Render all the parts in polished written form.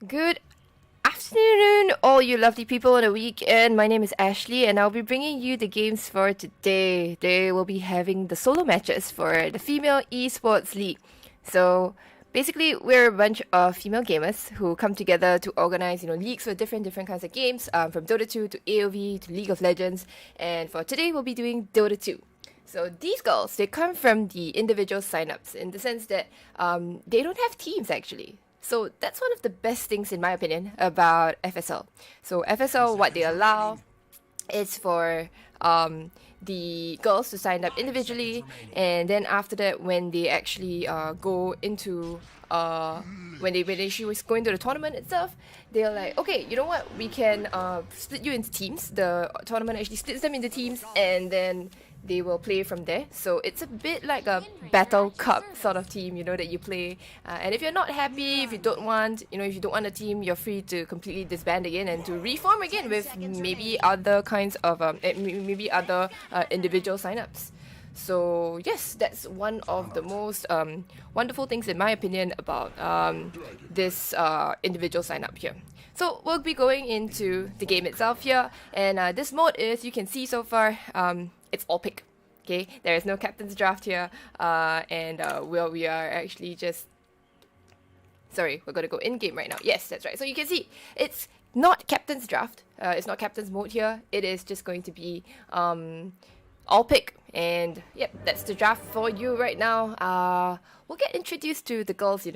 Good afternoon, all you lovely people on the weekend. My name is Ashley, and I'll be bringing you the games for today. Today, we'll be having the solo matches for the Female Esports League. So, basically, we're a bunch of female gamers who come together to organize, leagues for different kinds of games, from Dota 2 to AOV to League of Legends. And for today, we'll be doing Dota 2. So these girls, they come from the individual signups in the sense that they don't have teams actually. So that's one of the best things, in my opinion, about FSL. So FSL, what they allow is for the girls to sign up individually, and then after that, when they actually go into when she was going to the tournament itself, they're like, okay, you know what, we can split you into teams. The tournament actually splits them into teams, and then they will play from there. So it's a bit like a battle cup sort of team, that you play. And if you're not happy, if you don't want, if you don't want a team, you're free to completely disband again and to reform again with maybe other kinds of maybe other individual signups. So yes, that's one of the most wonderful things, in my opinion, about this individual sign up here. So we'll be going into the game itself here, and this mode is, you can see so far, it's all pick. Okay, there is no captain's draft here, and we are actually just... Sorry, we're gonna go in game right now. Yes, that's right. So you can see it's not captain's draft. It's not captain's mode here. It is just going to be all pick. And yep, that's the draft for you right now. We'll get introduced to the girls,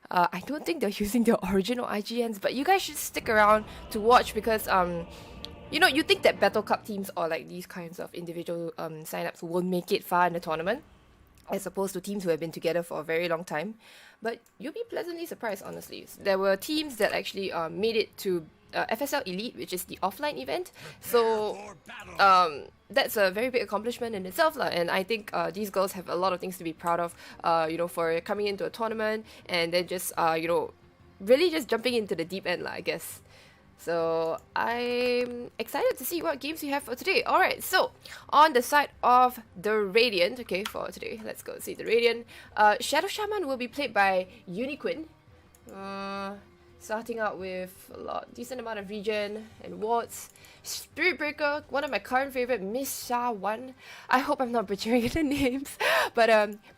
I don't think they're using their original IGNs, but you guys should stick around to watch because, you think that Battle Cup teams or like these kinds of individual signups will make it far in the tournament, as opposed to teams who have been together for a very long time. But you'll be pleasantly surprised, honestly. There were teams that actually made it to FSL Elite, which is the offline event. So that's a very big accomplishment in itself, lah. And I think these girls have a lot of things to be proud of, for coming into a tournament and then just, really just jumping into the deep end, lah, I guess. So I'm excited to see what games we have for today. Alright, so on the side of the Radiant, okay, for today, let's go see the Radiant. Shadow Shaman will be played by Uniquin. Starting out with decent amount of regen and wards. Spirit Breaker, one of my current favorite, Miss Sha 1. I hope I'm not butchering the names, but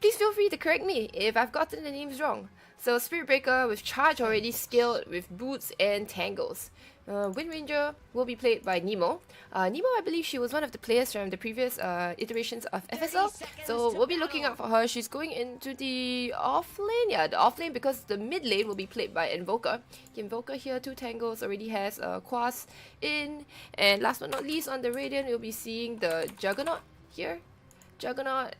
please feel free to correct me if I've gotten the names wrong. So Spirit Breaker with charge already skilled with boots and tangles. Wind Ranger will be played by Nemo. Nemo, I believe she was one of the players from the previous iterations of FSL. So we'll be looking out for her. She's going into the off lane. Yeah, the off lane, because the mid lane will be played by Invoker. Invoker here, 2 tangles, already has Quas in. And last but not least, on the Radiant, we'll be seeing the Juggernaut here. Juggernaut,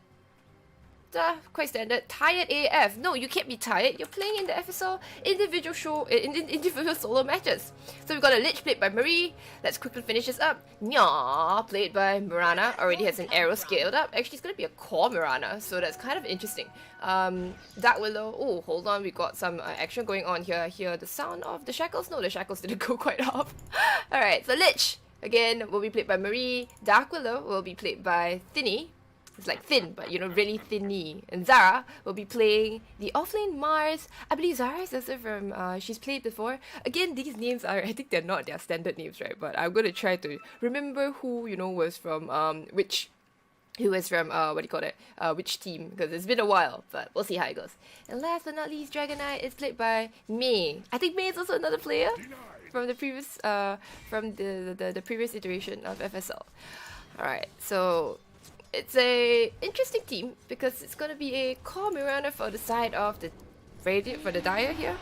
quite standard. Tired AF. No, you can't be tired. You're playing in the FSL individual solo matches. So we've got a Lich played by Marie. Let's quickly finish this up. Nya played by Mirana. Already has an arrow scaled up. Actually, it's going to be a core Mirana, so that's kind of interesting. Dark Willow. Oh, hold on. We got some action going on here. I hear the sound of the shackles. No, the shackles didn't go quite off. Alright, so Lich, again, will be played by Marie. Dark Willow will be played by Thinny. It's like thin, but really thinny. And Zara will be playing the offlane Mars. I believe Zara is also from, she's played before. Again, these names are, I think they're not their standard names, right? But I'm going to try to remember who, was from, which team, because it's been a while, but we'll see how it goes. And last but not least, Dragonite is played by Mei. I think Mei is also another player from the previous, from the previous iteration of FSL. Alright, so it's a interesting team because it's gonna be a core Mirana for the side of the Radiant, for the Dire here.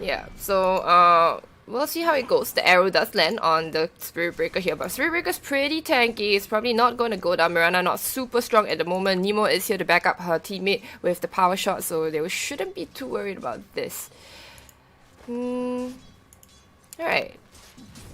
Yeah, so we'll see how it goes. The arrow does land on the Spirit Breaker here, but Spirit Breaker's pretty tanky. It's probably not going to go down. Mirana not super strong at the moment. Nemo is here to back up her teammate with the power shot, so they shouldn't be too worried about this. Alright.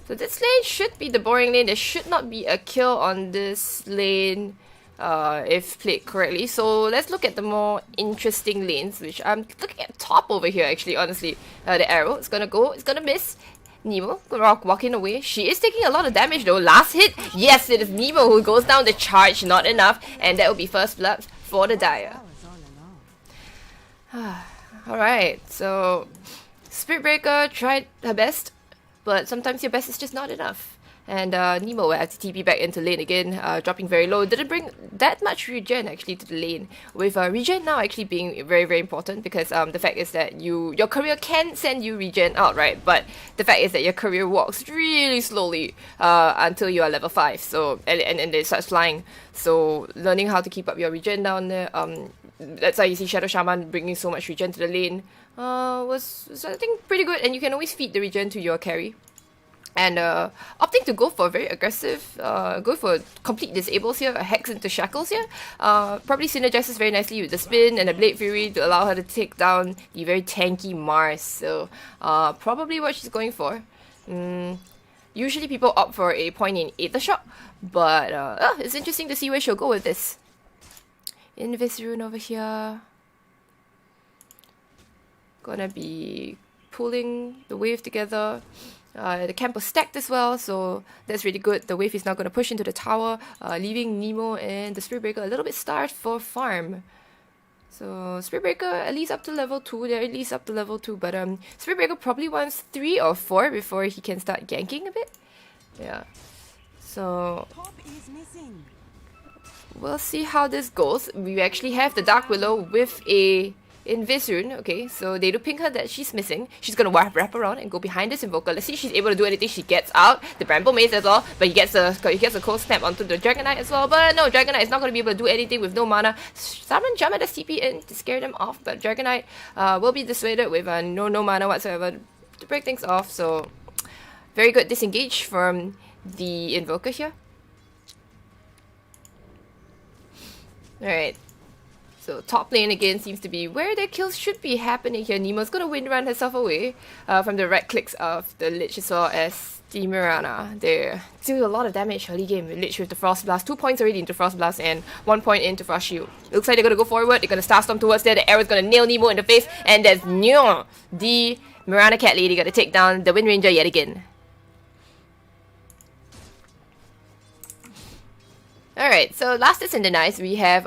So this lane should be the boring lane. There should not be a kill on this lane if played correctly. So let's look at the more interesting lanes, which I'm looking at top over here actually, honestly. The arrow, it's gonna go, it's gonna miss. Nemo walking away. She is taking a lot of damage though. Last hit, yes, it is Nemo who goes down the charge, not enough. And that will be first blood for the Dire. Alright, so Spirit Breaker tried her best, but sometimes your best is just not enough. And Nemo will have to TP back into lane again, dropping very low. Didn't bring that much regen actually to the lane, with regen now actually being very, very important, because the fact is that your career can send you regen out, right? But the fact is that your career walks really slowly until you are level 5, so and it starts flying. So learning how to keep up your regen down there, that's why you see Shadow Shaman bringing so much regen to the lane, was I think pretty good, and you can always feed the regen to your carry. And opting to go for very aggressive, go for complete disables here, a hex into shackles here, probably synergizes very nicely with the spin and the Blade Fury to allow her to take down the very tanky Mars. So probably what she's going for. Usually people opt for a point in Aether Shock, but it's interesting to see where she'll go with this. Invis Rune over here. Gonna be pulling the wave together. The camp was stacked as well, so that's really good. The wave is now going to push into the tower, leaving Nemo and the Spirit Breaker a little bit starved for farm. So Spirit Breaker at least up to level 2, they're at least up to level 2, but Spirit Breaker probably wants 3 or 4 before he can start ganking a bit. Yeah, so we'll see how this goes. We actually have the Dark Willow with a Invis Rune. Okay, so they do ping her that she's missing. She's gonna wrap around and go behind this Invoker. Let's see if she's able to do anything. She gets out the Bramble Maze as well, but he gets a cold snap onto the Dragonite as well. But no, Dragonite is not gonna be able to do anything with no mana. Summon Jamet as TP in to scare them off, but Dragonite will be dissuaded with no mana whatsoever to break things off. So very good disengage from the Invoker here. Alright. So top lane again seems to be where the kills should be happening here. Nemo's gonna wind run herself away from the right clicks of the Lich as well as the Mirana. They're doing a lot of damage early game with Lich with the Frost Blast. 2 points already into Frost Blast and 1 point into Frost Shield. Looks like they're gonna go forward. They're gonna Starstorm towards there. The arrow's gonna nail Nemo in the face, and there's Nyo, the Mirana Cat Lady, gonna take down the Wind Ranger yet again. Alright, so last is in the nice, we have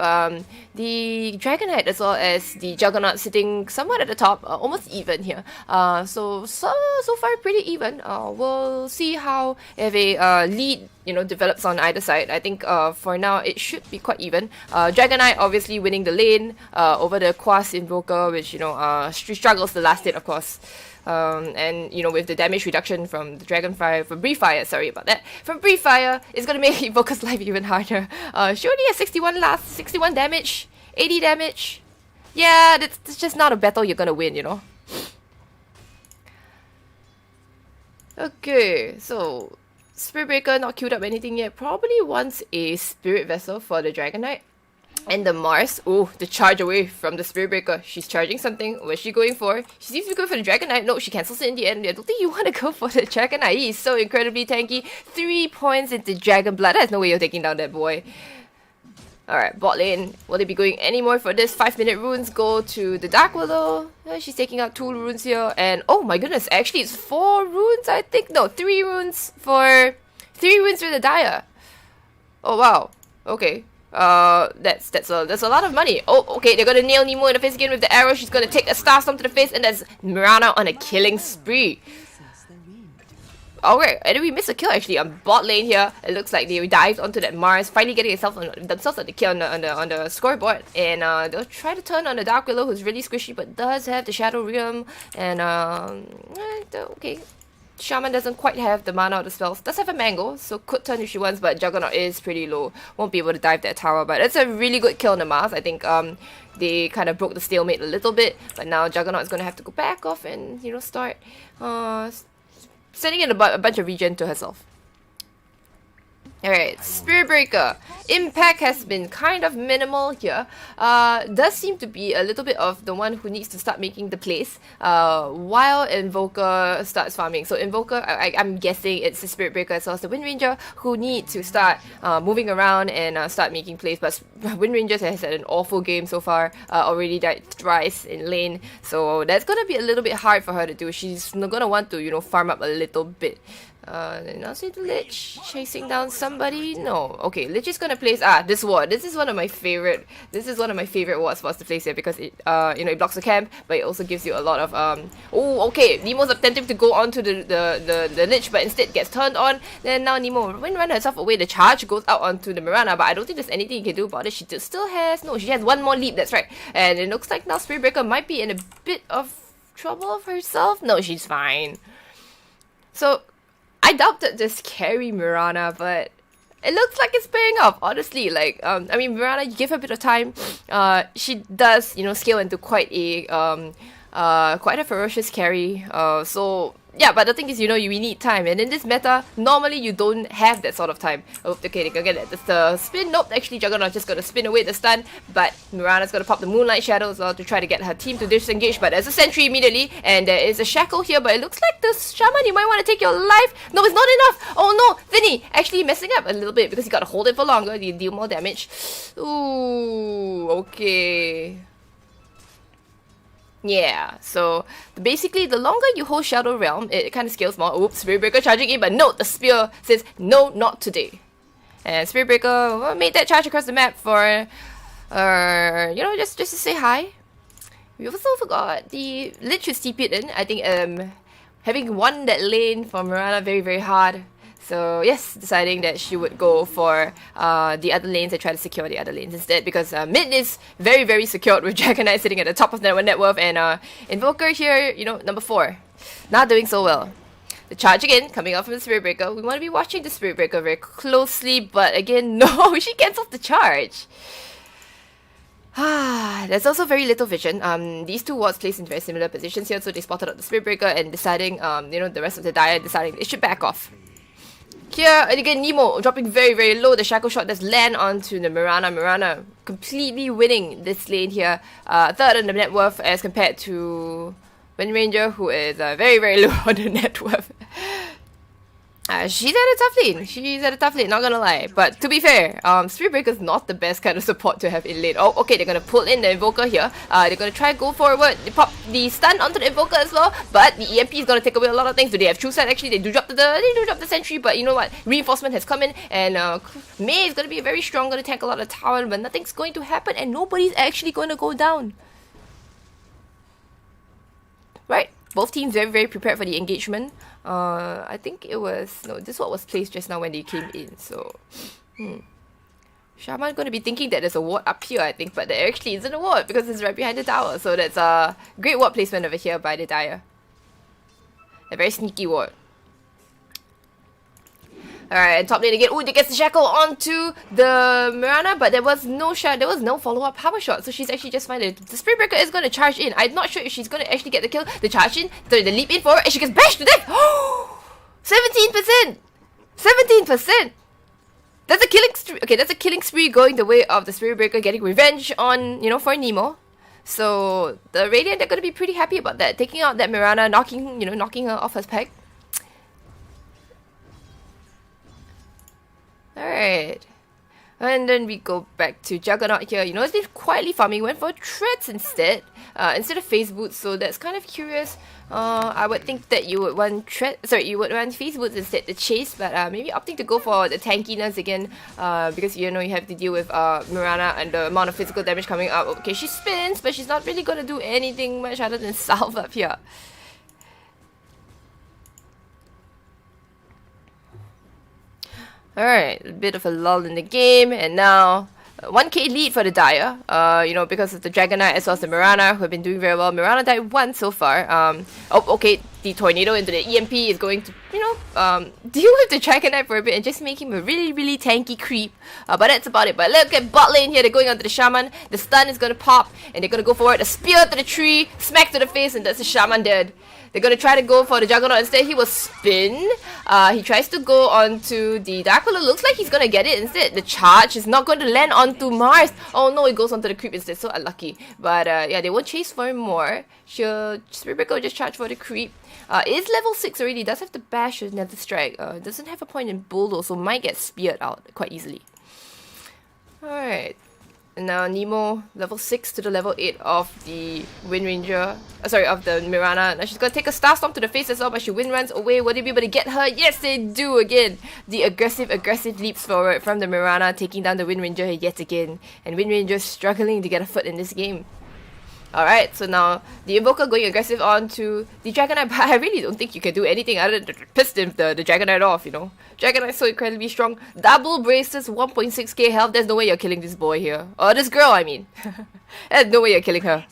the Dragonite as well as the Juggernaut sitting somewhat at the top, almost even here. So far pretty even. We'll see how if a lead develops on either side. I think for now it should be quite even. Dragonite obviously winning the lane over the Quas Invoker, which struggles the last hit, of course. And with the damage reduction from the Dragonfire, from Breefire, sorry about that, from Breefire, it's gonna make Invoker's life even harder. She only has 61 damage, 80 damage. Yeah, that's just not a battle you're gonna win, Okay, so Spirit Breaker not queued up anything yet. Probably wants a Spirit Vessel for the Dragonite. And the Mars, the charge away from the Spirit Breaker. She's charging something. What's she going for? She seems to be going for the Dragonite. No, she cancels it in the end. I don't think you want to go for the Dragonite. He's so incredibly tanky. 3 points into Dragon Blood. There's no way you're taking down that boy. Alright, bot lane. Will they be going any more for this? 5-minute runes go to the Dark Willow. She's taking out 2 runes here. And oh my goodness, actually it's 4 runes, I think. No, 3 runes for... 3 runes for the Dire. Oh wow. Okay. That's a lot of money. Oh, okay, they're gonna nail Nemo in the face again with the arrow. She's gonna take a Starstorm to the face, and there's Mirana on a killing spree. Alright, and then we missed a kill actually on bot lane here. It looks like they dived onto that Mars, finally getting themselves on the kill on the scoreboard. And they'll try to turn on the Dark Willow, who's really squishy, but does have the Shadow Realm. And okay. Shaman doesn't quite have the mana or the spells. Does have a Mango, so could turn if she wants, but Juggernaut is pretty low. Won't be able to dive that tower, but it's a really good kill on the Mars. I think they kind of broke the stalemate a little bit, but now Juggernaut is going to have to go back off and, start sending in a bunch of regen to herself. Alright, Spirit Breaker. Impact has been kind of minimal here. Does seem to be a little bit of the one who needs to start making the plays while Invoker starts farming. So Invoker, I'm guessing it's the Spirit Breaker as well as the Wind Ranger who need to start moving around and start making plays. But Wind Ranger has had an awful game so far, already died thrice in lane. So that's going to be a little bit hard for her to do. She's going to want to, farm up a little bit. Now see the Lich chasing down somebody. No, okay. Lich is gonna place this ward. This is one of my favorite. This is one of my favorite ward spots to place here because it it blocks the camp, but it also gives you a lot of Oh, okay. Nemo's attempting to go onto the Lich, but instead gets turned on. Then now Nemo, when run herself away, the charge goes out onto the Mirana, but I don't think there's anything you can do about it. She still has she has one more leap. That's right, and it looks like now Spirit Breaker might be in a bit of trouble of herself. No, she's fine. So I doubted this carry Mirana, but it looks like it's paying off, honestly. Like, I mean, Mirana, you give her a bit of time, she does, scale into quite a ferocious carry. So yeah, but the thing is, we need time, and in this meta, normally you don't have that sort of time. Oh, okay, they can get it. The spin. Nope, actually, Juggernaut's just gonna spin away the stun, but Mirana's gonna pop the Moonlight Shadow as well to try to get her team to disengage. But there's a sentry immediately, and there is a shackle here. But it looks like the shaman, you might want to take your life. No, it's not enough. Oh no, Vinny actually messing up a little bit because you gotta hold it for longer. You deal more damage. Ooh, okay. Yeah, so basically the longer you hold Shadow Realm, it kind of scales more. Oops, Spirit Breaker charging in, but no, the spear says no, not today. And Spirit Breaker made that charge across the map for, just to say hi. We also forgot the Lich was TP'd in. I think having won that lane for Mirana very, very hard. So yes, deciding that she would go for the other lanes and try to secure the other lanes instead, because mid is very, very secured with Dragon Knight sitting at the top of net worth, and Invoker here, number 4, not doing so well. The charge again, coming out from the Spirit Breaker. We want to be watching the Spirit Breaker very closely, but again, no, she cancels the charge. There's also very little vision. These two wards placed in very similar positions here, so they spotted out the Spirit Breaker and deciding, the rest of the Dire deciding they should back off. Here, and again, Nemo dropping very, very low. The Shackle Shot does land onto the Mirana. Mirana completely winning this lane here. Third on the net worth as compared to Wind Ranger, who is very, very low on the net worth. She's at a tough lane. She's at a tough lane, not gonna lie. But to be fair, Spirit Breaker's not the best kind of support to have in lane. Oh, okay, they're gonna pull in the Invoker here. They're gonna try go forward. They pop the stun onto the Invoker as well, but the EMP is gonna take away a lot of things. Do they have True Sight? Actually, they do drop the sentry, but you know what? Reinforcement has come in, and Mei is gonna be very strong, gonna tank a lot of tower, but nothing's going to happen, and nobody's actually gonna go down. Right? Both teams very, very prepared for the engagement. I think it was... No, this one was placed just now when they came in, so... Shaman going to be thinking that there's a ward up here, I think, but there actually isn't a ward because it's right behind the tower. So that's a great ward placement over here by the Dire. A very sneaky ward. Alright, and top lane again. Ooh, they get the shackle onto the Mirana, but there was no follow-up power shot, so she's actually just fine. The Spirit Breaker is going to charge in. I'm not sure if she's going to actually get the kill. The charge in, the leap in forward, and she gets bashed to death! 17%! 17%! That's a killing spree. Okay, that's a killing spree going the way of the Spirit Breaker getting revenge on, for Nemo. So the Radiant, they're going to be pretty happy about that. Taking out that Mirana, knocking her off her peg. Alright. And then we go back to Juggernaut here. It's been quietly farming. Went for treads instead of phase boots. So that's kind of curious. I would think that you would want you would want phase boots instead to chase, but maybe opting to go for the tankiness again, because you have to deal with Mirana and the amount of physical damage coming up. Okay, she spins, but she's not really gonna do anything much other than salve up here. Alright, a bit of a lull in the game, and now 1k lead for the Dire, because of the Dragon Knight as well as the Mirana, who have been doing very well. Mirana died once so far. Okay, the Tornado into the EMP is going to, deal with the Dragon Knight for a bit and just make him a really, really tanky creep. But that's about it. But look at bot lane here, they're going onto the Shaman. The stun is going to pop, and they're going to go forward. A spear to the tree, smack to the face, and that's the Shaman dead. They're going to try to go for the Juggernaut instead. He will spin. He tries to go onto the Dark Willow. Looks like he's going to get it instead. The charge is not going to land onto Mars. Oh no, it goes onto the creep instead. So unlucky. But yeah, they won't chase for him more. Spirit Breaker will just charge for the creep. Is level 6 already. Does have the bash with Nether Strike. Doesn't have a point in Bull though, so might get speared out quite easily. Alright. And now Nemo, level 6 to the level 8 of the Wind Ranger. Sorry, of the Mirana. Now she's gonna take a Star Storm to the face as well, but she wind runs away. Will they be able to get her? Yes, they do again. The aggressive leaps forward from the Mirana, taking down the Wind Ranger yet again. And Wind Ranger struggling to get a foot in this game. Alright, so now the Invoker going aggressive onto the Dragonite, but I really don't think you can do anything other than piss the Dragonite off, you know. Dragonite's so incredibly strong. Double braces, 1.6k health. There's no way you're killing this boy here. Or this girl, I mean. There's no way you're killing her.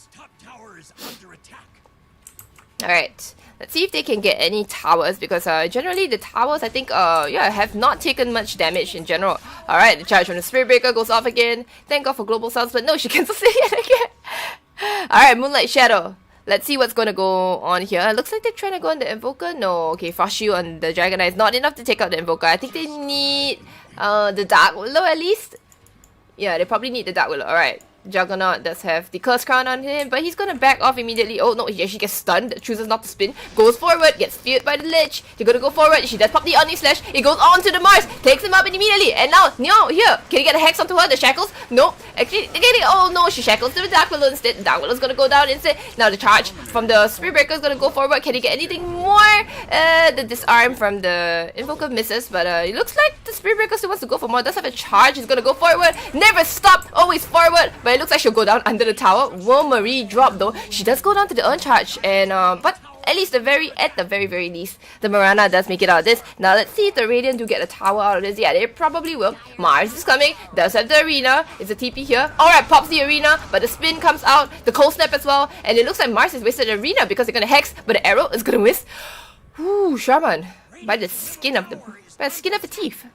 Alright, let's see if they can get any towers, because generally the towers, I think, have not taken much damage in general. Alright, the charge from the Spirit Breaker goes off again. Thank God for Global Sounds, but no, she cancels it yet again. Alright, Moonlight Shadow. Let's see what's gonna go on here. Looks like they're trying to go on the Invoker. No, okay, Frost Shield on the Dragonite is not enough to take out the Invoker. I think they need the Dark Willow at least. Yeah, they probably need the Dark Willow. Alright. Juggernaut does have the Curse Crown on him, but he's gonna back off immediately. Oh no, he actually gets stunned, chooses not to spin, goes forward, gets feared by the Lich. They're gonna go forward, she does pop the Omni Slash, it goes on to the Mars, takes him up immediately, and now, here, can he get a Hex onto her, the Shackles? Nope, actually, oh no, she Shackles to the Dark Willow instead. Dark Willow's gonna go down instead. Now the charge from the Spirit Breaker is gonna go forward. Can he get anything more? The Disarm from the Invoker misses, but it looks like the Spirit Breaker still wants to go for more. Does have a charge, he's gonna go forward, never stop, always forward, but it looks like she'll go down under the tower. Will Marie drop though? She does go down to the uncharge, and but at least at the very least, the Mirana does make it out of this. Now let's see if the Radiant do get a tower out of this. Yeah, they probably will. Mars is coming, does have the arena, it's a TP here. Alright, pops the arena, but the spin comes out, the cold snap as well, and it looks like Mars has wasted the arena because they're gonna Hex, but the arrow is gonna miss. Ooh, Shaman. By the skin of the teeth.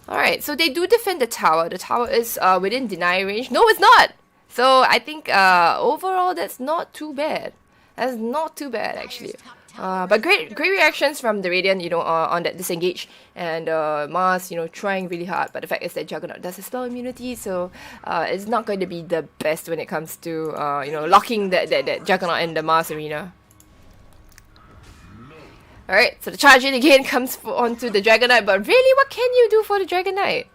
Alright, so they do defend the tower. The tower is within deny range. No, it's not! So I think overall that's not too bad. That's not too bad actually. But great reactions from the Radiant, you know, on that disengage, and Mars, you know, trying really hard. But the fact is that Juggernaut does have spell immunity, so it's not going to be the best when it comes to you know, locking that Juggernaut in the Mars arena. Alright, so the charge in again comes onto the Dragonite, but really, what can you do for the Dragonite?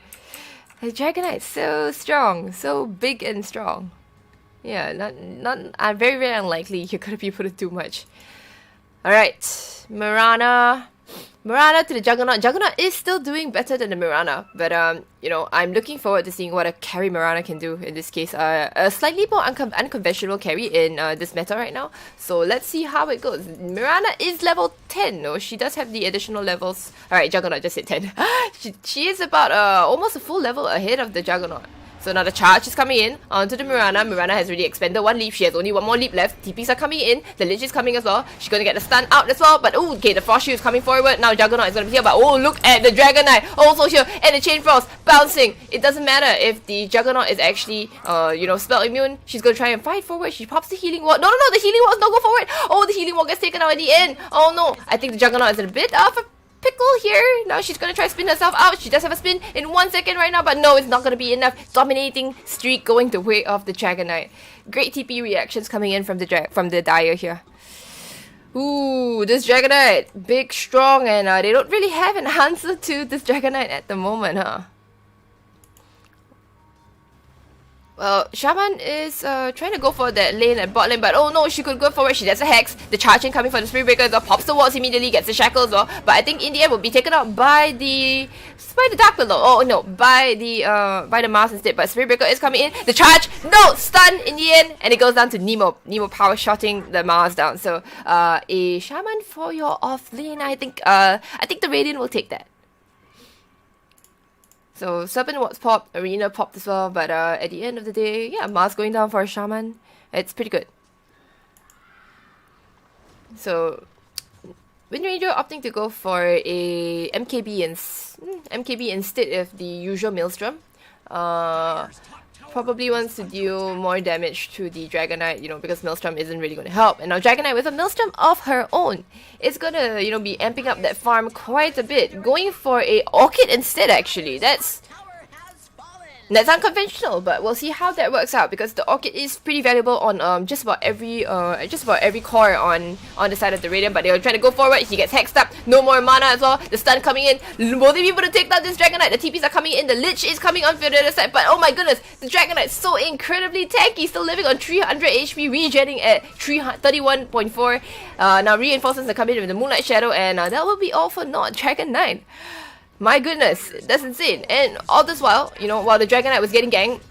The Dragonite is so strong, so big and strong. Yeah, not very unlikely you're gonna be able to do much. Alright, Mirana to the Juggernaut. Juggernaut is still doing better than the Mirana, but you know, I'm looking forward to seeing what a carry Mirana can do in this case. A slightly more unconventional carry in this meta right now. So let's see how it goes. Mirana is level 10, no? She does have the additional levels. Alright, Juggernaut just hit 10. she is about almost a full level ahead of the Juggernaut. So now the charge is coming in onto the Mirana. Mirana has already expended one leap. She has only one more leap left. TPs are coming in. The Lich is coming as well. She's going to get the stun out as well. But oh, okay, the Frost Shield is coming forward. Now Juggernaut is going to be here. But oh, look at the Dragonite. Also here. And the Chain Frost bouncing. It doesn't matter if the Juggernaut is actually, you know, spell immune. She's going to try and fight forward. She pops the Healing Wall. No, the Healing Wall does not go forward. Oh, the Healing Wall gets taken out at the end. Oh no. I think the Juggernaut is in a bit of a pickle here. Now she's gonna try to spin herself out. She does have a spin in 1 second right now, but no, it's not gonna be enough. Dominating streak going the way of the Dragonite. Great TP reactions coming in from the Dire here. Ooh, this Dragonite, big, strong, and they don't really have an answer to this Dragonite at the moment, huh? Well, Shaman is trying to go for that lane at bot lane, but oh no, she could go forward. She does a Hex. The charging coming for the Spirit Breaker, so pops the walls immediately, gets the Shackles, but I think in the end will be taken out by the Dark Willow. Oh no, by the Mars instead. But Spirit Breaker is coming in. The charge, no, stun in the end, and it goes down to Nemo. Nemo power shotting the Mars down. So a Shaman for your off lane. I think the Radiant will take that. So Serpent Wards popped, Arena popped as well, but at the end of the day, yeah, Mars going down for a Shaman, it's pretty good. So Wind Ranger opting to go for a MKB instead of the usual Maelstrom. Probably wants to deal more damage to the Dragonite, you know, because Maelstrom isn't really going to help. And now Dragonite with a Maelstrom of her own is going to, you know, be amping up that farm quite a bit. Going for a Orchid instead, actually. That's That's unconventional, but we'll see how that works out because the orchid is pretty valuable on just about every core on the side of the radiant. But they're trying to go forward. He gets hexed up. No more mana as well. The stun coming in. Will they be able to take down this Dragonite? The TPs are coming in. The Lich is coming on for the other side. But oh my goodness, the Dragonite is so incredibly tanky. Still living on 300 HP, regenerating at 31.4. Now reinforcements are coming in with the Moonlight Shadow, and that will be all for not Dragonite. My goodness, that's insane. And all this while, you know, while the Dragonite was getting ganked,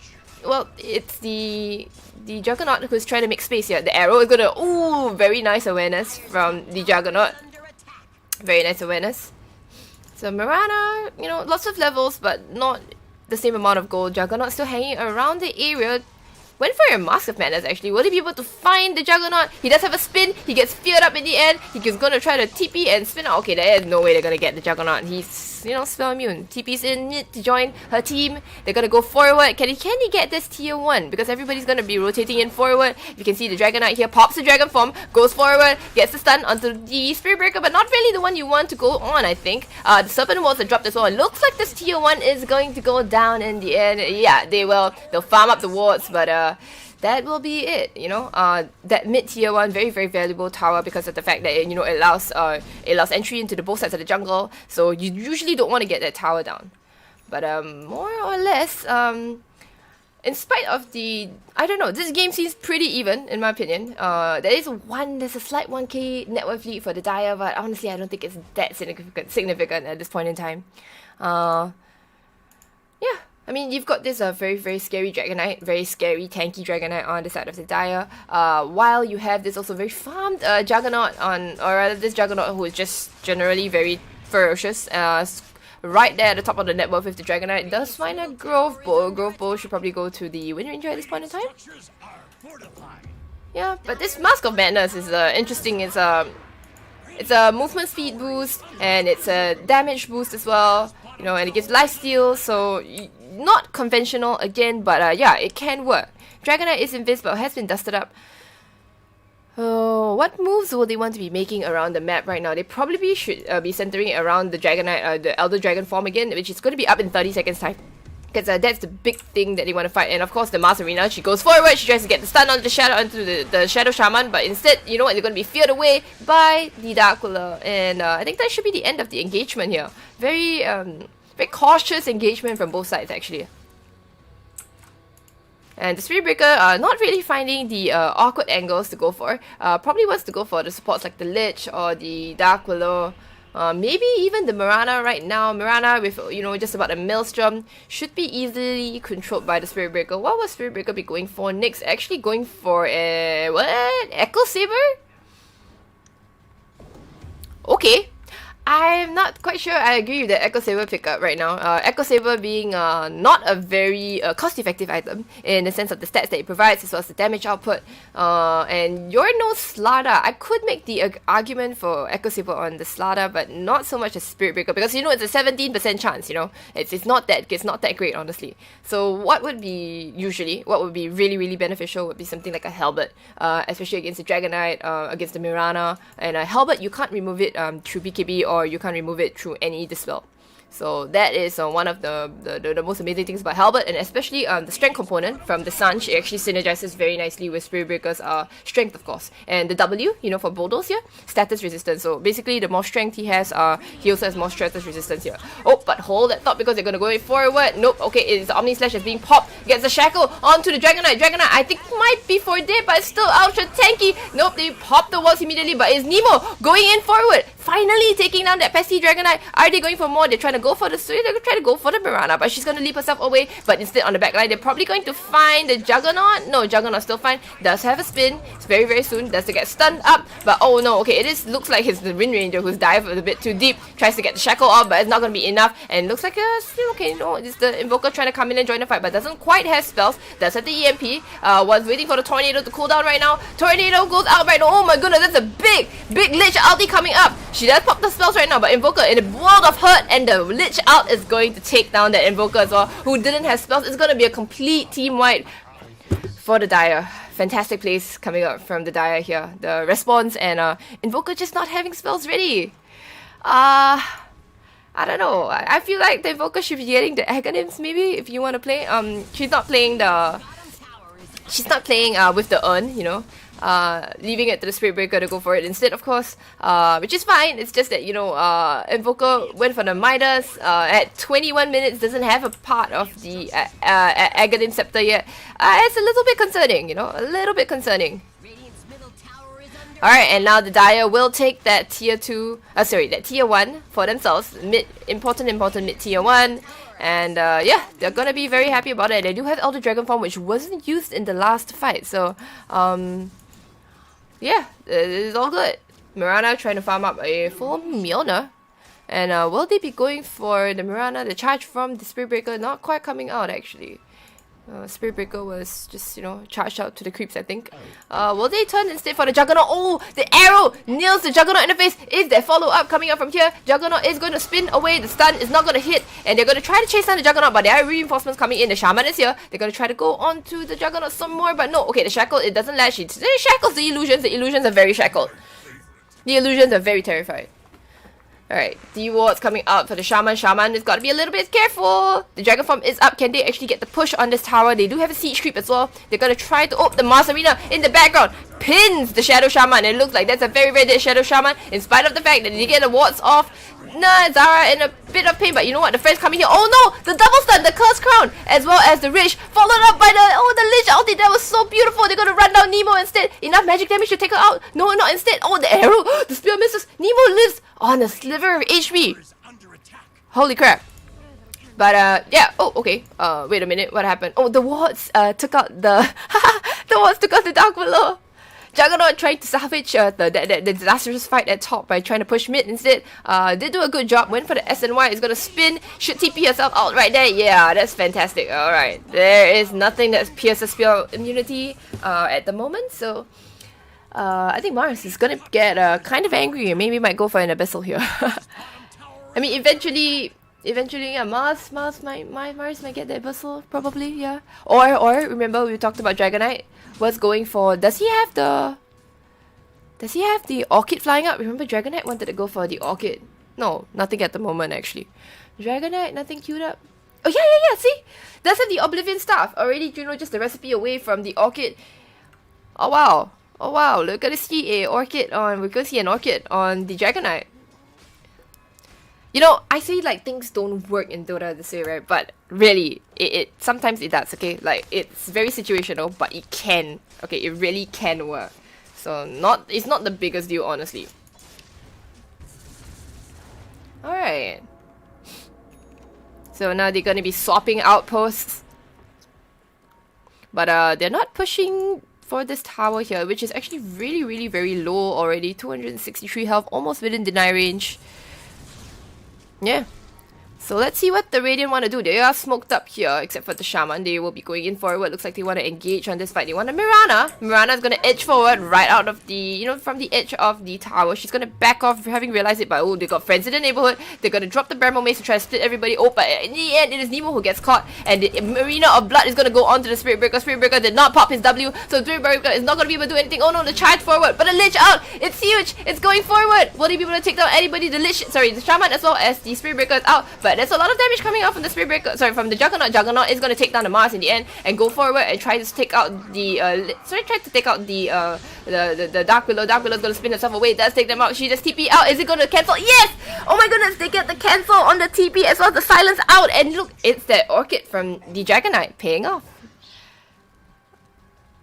well, it's the Juggernaut who's trying to make space here. The arrow is gonna... Ooh, very nice awareness from the Juggernaut. Very nice awareness. So Mirana, you know, lots of levels, but not the same amount of gold. Juggernaut still hanging around the area. Went for a Mask of Madness actually. Will he be able to find the Juggernaut? He does have a spin. He gets feared up in the end. He's gonna try to TP and spin out. Okay, there is no way they're gonna get the Juggernaut. He's, you know, spell immune. TP's in it to join her team. They're gonna go forward. Can he get this tier 1? Because everybody's gonna be rotating in forward. You can see the Dragonite here pops the Dragon Form, goes forward, gets the stun onto the Spirit Breaker, but not really the one you want to go on, I think. The Serpent Walls are dropped as well. It looks like this tier 1 is going to go down in the end. Yeah, they will. They'll farm up the wards, but that will be it, you know. That mid tier 1, very very valuable tower because of the fact that it, you know, it allows entry into the both sides of the jungle. So you usually don't want to get that tower down. But more or less, in spite of the, I don't know, this game seems pretty even in my opinion. There's a slight 1k net worth lead for the Dire, but honestly I don't think it's that significant at this point in time. Yeah. I mean, you've got this very, very scary Dragonite, very scary, tanky Dragonite on the side of the Dire, while you have this also very farmed Juggernaut on, or rather this Juggernaut who is just generally very ferocious, right there at the top of the net worth with the Dragonite. Does find a Grove Bow. Grove Bow should probably go to the Wind Ranger at this point in time. Yeah, but this Mask of Madness is interesting. It's a movement speed boost, and it's a damage boost as well, you know, and it gives lifesteal, so not conventional again, but yeah, it can work. Dragonite is invisible, has been dusted up. Oh, what moves will they want to be making around the map right now? They probably should be centering around the Dragonite, the Elder Dragon form again, which is going to be up in 30 seconds time. Because that's the big thing that they want to fight. And of course the Mars Arena, she goes forward, she tries to get the stun onto the Shadow, onto the Shadow Shaman, but instead, you know what, they're going to be feared away by the Darkula. And I think that should be the end of the engagement here. Very cautious engagement from both sides actually. And the Spirit Breaker not really finding the awkward angles to go for. Probably wants to go for the supports like the Lich or the Dark Willow. Maybe even the Mirana right now. Mirana with, you know, just about a Maelstrom should be easily controlled by the Spirit Breaker. What will Spirit Breaker be going for next? Actually going for a... what? Echo Saber? Okay. I'm not quite sure I agree with the Echo Saber pickup right now. Echo Saber being not a very cost-effective item in the sense of the stats that it provides as well as the damage output. And you're no Slada. I could make the argument for Echo Saber on the Slada, but not so much as Spirit Breaker because, you know, it's a 17% chance, you know. It's not that great, honestly. So what would be really, really beneficial would be something like a Halberd, especially against the Dragonite, against the Mirana. And a Halberd, you can't remove it through BKB or you can't remove it through any dispel. So that is one of the most amazing things about Halberd, and especially the strength component from the Sun. She actually synergizes very nicely with Spirit Breaker's strength, of course. And the W, you know, for Bulldoze here, status resistance. So basically, the more strength he has, he also has more status resistance here. Oh, but hold that thought because they're going to go forward. Nope, okay, it's Omni Slash is being popped. Gets the Shackle onto the Dragonite. Dragonite, I think, might be for dead, but it's still ultra tanky. Nope, they pop the walls immediately, but it's Nemo going in forward. Finally taking down that pesky Dragonite. Are they going for more? They're trying to go for the Sui, they're going to try to go for the Mirana, but she's going to leap herself away. But instead on the back line, they're probably going to find the Juggernaut. No, Juggernaut's still fine. Does have a spin. It's very, very soon. Does to get stunned up. But oh no, okay, looks like it's the Wind Ranger who's dived a bit too deep. Tries to get the Shackle off, but it's not going to be enough. And looks like still okay, no, it's the Invoker trying to come in and join the fight, but doesn't quite have spells. Does have the EMP. Was waiting for the Tornado to cool down right now. Tornado goes out right now. Oh my goodness, that's a big Lich ulti coming up. She does pop the spells right now, but Invoker in a world of hurt, and the Lich out is going to take down that Invoker as well, who didn't have spells. It's going to be a complete team wipe for the Dire. Fantastic plays coming up from the Dire here. The response and Invoker just not having spells ready. I don't know. I feel like the Invoker should be getting the Aghanim's maybe if you want to play. She's not playing the. She's not playing with the urn, you know. Leaving it to the Spirit Breaker to go for it instead, of course. Which is fine. It's just that, you know, Invoker went for the Midas at 21 minutes, doesn't have a part of the Aghanim Scepter yet. It's a little bit concerning, you know, a little bit concerning. Alright, and now the Dire will take that tier 2, that tier 1 for themselves. Important mid tier 1. And yeah, they're gonna be very happy about it. They do have Elder Dragon form, which wasn't used in the last fight. So, yeah, it's all good. Mirana trying to farm up a full Mjolnir. And will they be going for the Mirana? The charge from the Spirit Breaker not quite coming out actually. Spirit Breaker was just, you know, charged out to the creeps, I think. Will they turn instead for the Juggernaut? Oh, the arrow nails the Juggernaut in the face. Is there follow-up coming up from here? Juggernaut is going to spin away. The stun is not going to hit. And they're going to try to chase down the Juggernaut, but there are reinforcements coming in. The Shaman is here. They're going to try to go on to the Juggernaut some more, but no. Okay, the Shackle, it doesn't latch. It shackles the illusions. The illusions are very shackled. The illusions are very terrified. Alright, D-Ward's coming out for the Shaman. Shaman has got to be a little bit careful. The Dragon Form is up. Can they actually get the push on this tower? They do have a siege creep as well. They're going to try to... Oh, the Mars Arena in the background pins the Shadow Shaman. It looks like that's a very, very dead Shadow Shaman. In spite of the fact that they get the wards off. Nah, Zara in a bit of pain, but you know what? The friend's coming here. Oh no! The double stun, the Curse Crown, as well as the Ridge, followed up by the Lich ulti. That was so beautiful. They're gonna run down Nemo instead. Enough magic damage to take her out. No, not instead. Oh, the arrow! The spear misses. Nemo lives on a sliver of HP. Holy crap. But yeah. Oh, okay. Wait a minute. What happened? Oh, the wards took out the the wards took out the Dark below. Juggernaut trying to salvage the disastrous fight at top by trying to push mid instead. Did do a good job. Went for the SNY. Is gonna spin. Should TP herself out right there. Yeah, that's fantastic. Alright. There is nothing that pierces spell immunity at the moment. So I think Mars is gonna get kind of angry. Maybe might go for an Abyssal here. I mean, eventually, yeah, Mars might get the Abyssal, probably, yeah. Or remember we talked about Dragonite was going for. Does he have the Orchid flying up? Remember Dragonite wanted to go for the Orchid. No, nothing at the moment actually. Dragonite, nothing queued up. Oh yeah. See, does have the Oblivion Staff already? You know, just the recipe away from the Orchid. Oh wow! Look at see a Orchid on. We're gonna see an Orchid on the Dragonite. You know, I say like things don't work in Dota this way, right? But really, it sometimes it does, okay? Like, it's very situational, but it can, okay? It really can work. So, it's not the biggest deal, honestly. Alright. So now they're gonna be swapping outposts. But they're not pushing for this tower here, which is actually really very low already. 263 health, almost within deny range. Yeah. So let's see what the Radiant want to do. They are smoked up here, except for the Shaman. They will be going in forward. Looks like they want to engage on this fight. They want a Mirana. Mirana is going to edge forward right out of the, you know, from the edge of the tower. She's going to back off, having realized it, but oh, they got friends in the neighborhood. They're going to drop the Bramble Mace to try to split everybody. Oh, but in the end, it is Nemo who gets caught, and the Marina of Blood is going to go on to the Spirit Breaker. Spirit Breaker did not pop his W, so Spirit Breaker is not going to be able to do anything. Oh no, the charge forward, but the Lich out. It's huge. It's going forward. Will they be able to take down anybody? The Lich, sorry, the Shaman as well as the Spirit Breaker is out, but there's a lot of damage coming out from the Spirit Breaker, sorry, from the Juggernaut. Juggernaut is going to take down the Mars in the end and go forward and try to take out the the Dark Willow. Dark Willow is going to spin herself away. It does take them out. She just TP out. Is it going to cancel? Yes! Oh my goodness, they get the cancel on the TP as well as the silence out. And look, it's that Orchid from the Dragonite paying off.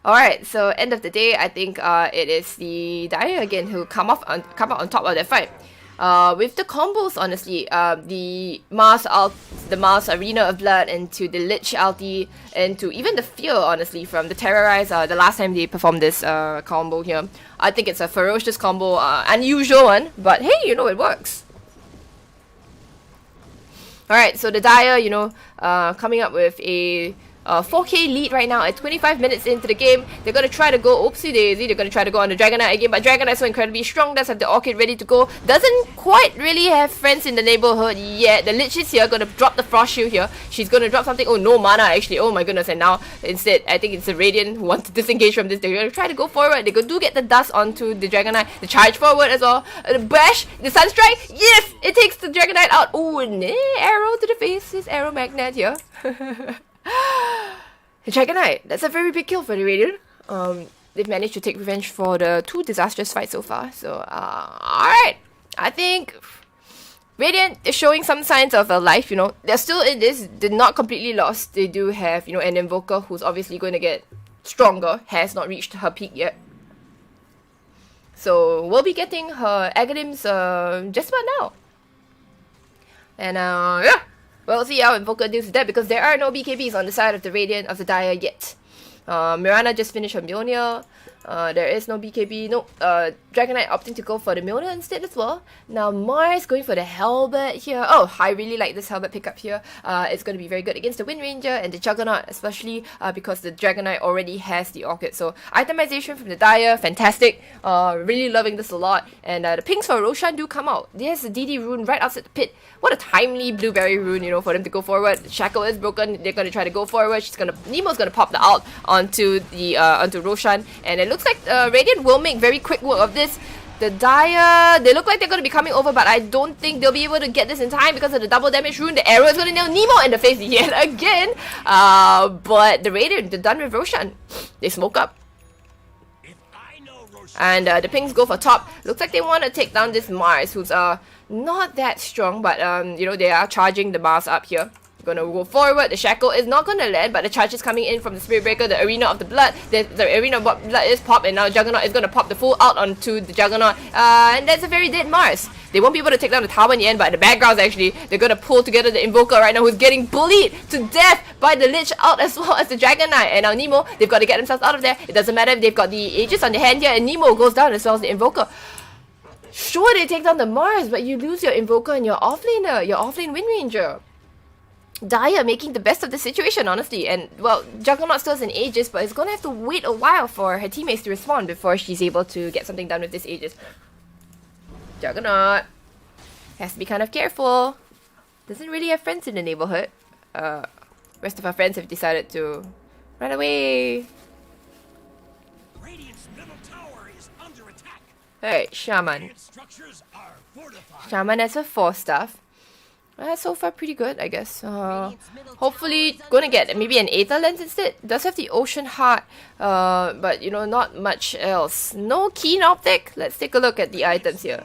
Alright, so end of the day, I think it is the Dire again who come out on top of that fight. With the combos, honestly, the Mars Arena of Blood into the Lich ulti into even the Fear, honestly, from the Terrorize, the last time they performed this combo here. I think it's a ferocious combo, unusual one, but hey, you know, it works. Alright, so the Dire, you know, coming up with a 4K lead right now at 25 minutes into the game. They're gonna try to go, oopsie daisy, they're gonna try to go on the Dragonite again, but Dragonite's so incredibly strong, does have the Orchid ready to go. Doesn't quite really have friends in the neighborhood yet. The Lich is here, gonna drop the Frost Shield here. She's gonna drop something, oh no mana actually, oh my goodness, and now instead, I think it's the Radiant who wants to disengage from this. They're gonna try to go forward, they do get the dust onto the Dragonite, the charge forward as well, the bash, the Sunstrike, yes! It takes the Dragonite out, oh, arrow to the face, his arrow magnet here. The Dragonite, that's a very big kill for the Radiant. They've managed to take revenge for the 2 disastrous fights so far. So, alright. I think Radiant is showing some signs of life, you know. They're still in this. They're not completely lost. They do have, you know, an Invoker who's obviously going to get stronger. Has not reached her peak yet. So, we'll be getting her Aghanim's just about now. And, yeah. We'll see how Invoker deals with that because there are no BKBs on the side of the Radiant of the Dire yet. Mirana just finished her Mjolnir. There is no BKB. No, Dragonite opting to go for the Mjolnir instead as well. Now Mars going for the Halberd here. Oh, I really like this Halberd pickup here. It's going to be very good against the Wind Ranger and the Juggernaut, especially because the Dragonite already has the Orchid. So itemization from the Dire, fantastic. Really loving this a lot. And the pings for Roshan do come out. There's the DD rune right outside the pit. What a timely blueberry rune, you know, for them to go forward. Shackle is broken. They're going to try to go forward. Nemo's going to pop the ult onto the onto Roshan, and it looks like Radiant will make very quick work of this. The Dire, they look like they're going to be coming over, but I don't think they'll be able to get this in time because of the double damage rune. The arrow is going to nail Nemo in the face yet again. But the Radiant, they're done with Roshan. They smoke up. And the pings go for top. Looks like they want to take down this Mars, who's not that strong, but you know, they are charging the Mars up here. Gonna go forward. The Shackle is not gonna land, but the charge is coming in from the Spirit Breaker, the Arena of the Blood. The Arena of Blood is popped, and now Juggernaut is gonna pop the full out onto the Juggernaut. And that's a very dead Mars. They won't be able to take down the tower in the end, but in the background actually, they're gonna pull together the Invoker right now, who's getting bullied to death by the Lich out as well as the Dragonite. And now Nemo, they've got to get themselves out of there. It doesn't matter if they've got the Aegis on the hand here, and Nemo goes down as well as the Invoker. Sure, they take down the Mars, but you lose your Invoker and your offlaner, your offlane Wind Ranger. Dire making the best of the situation, honestly. And, well, Juggernaut still has an Aegis, but it's gonna have to wait a while for her teammates to respond before she's able to get something done with this Aegis. Juggernaut has to be kind of careful. Doesn't really have friends in the neighborhood. Rest of our friends have decided to run away. Radiant's middle tower is under attack. Alright, Shaman. Shaman has a 4-staff. So far pretty good, I guess. Hopefully gonna get maybe an Aether Lens instead. Does have the Ocean Heart, but you know, not much else. No Keen Optic. Let's take a look at the items here.